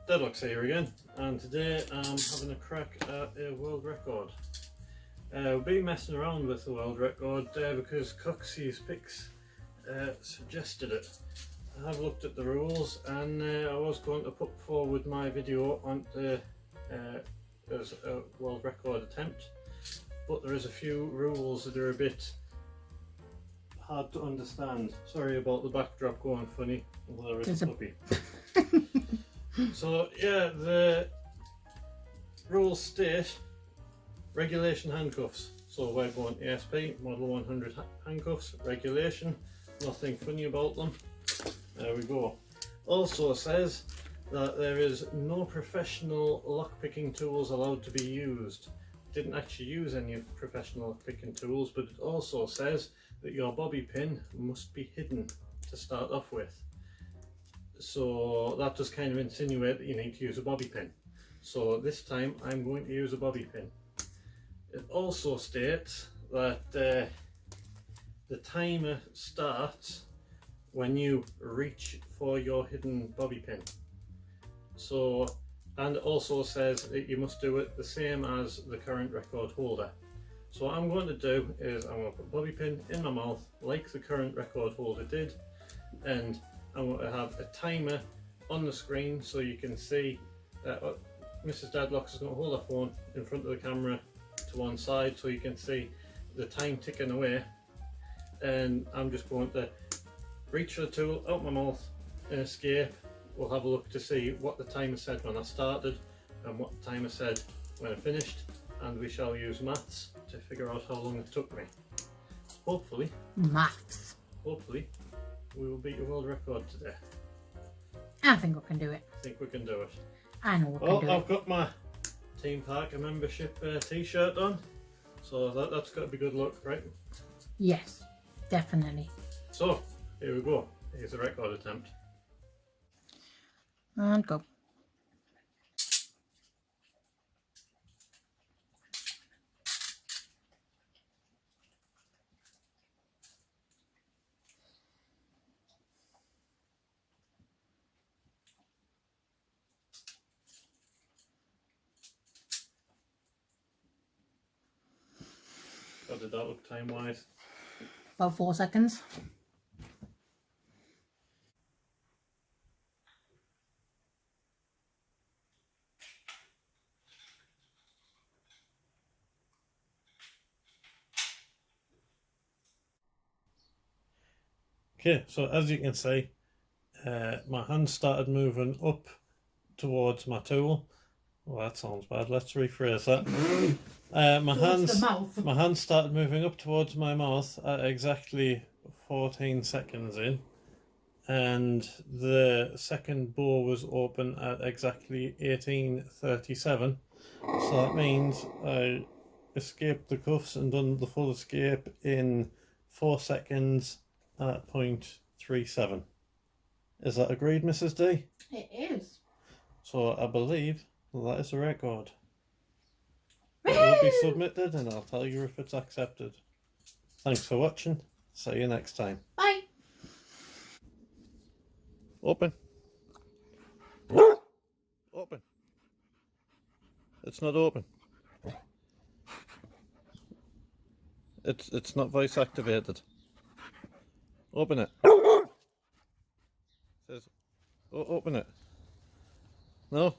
Deadlocks here again, and today I'm having a crack at a world record. We've been messing around with the world record because Coxie's Picks suggested it. I have looked at the rules and I was going to put forward my video on the as a world record attempt, but there is a few rules that are a bit hard to understand. Sorry about the backdrop going funny, although there is a puppy. So yeah, the rules state regulation handcuffs. So we're going ASP Model 100 handcuffs, regulation, nothing funny about them. There we go. Also says that there is no professional lockpicking tools allowed to be used. Didn't actually use any professional lockpicking tools, but it also says that your bobby pin must be hidden to start off with. So that does kind of insinuate that you need to use a bobby pin. So this time I'm going to use a bobby pin. It also states that the timer starts when you reach for your hidden bobby pin. So, and it also says that you must do it the same as the current record holder. So what I'm going to do is I'm going to put a bobby pin in my mouth like the current record holder did, and I'm going to have a timer on the screen so you can see Mrs. Deadlocks is going to hold her phone in front of the camera to one side so you can see the time ticking away, and I'm just going to reach for the tool out my mouth and escape. We'll have a look to see what the timer said when I started and what the timer said when I finished, and we shall use maths to figure out how long it took me. Hopefully we will beat the world record today. I think we can do it. I think we can do it. I know we can do it. I've got my Team Parker membership t-shirt on, so that's got to be good luck, right? Yes, definitely. So, here we go. Here's the record attempt. And go. How did that look time-wise? About 4 seconds. Okay, so as you can see, my hand started moving up towards my tool. Well, that sounds bad. Let's rephrase that. My hand started moving up towards my mouth at exactly 14 seconds in, and the second bore was open at exactly 18:37. So that means I escaped the cuffs and done the full escape in 4 seconds at 0.37. Is that agreed, Mrs. D? It is. So I believe that is a record. It will be submitted and I'll tell you if it's accepted. Thanks for watching. See you next time. Bye. Open. Open. It's not open. It's not voice activated. Open it. It says, open it. No.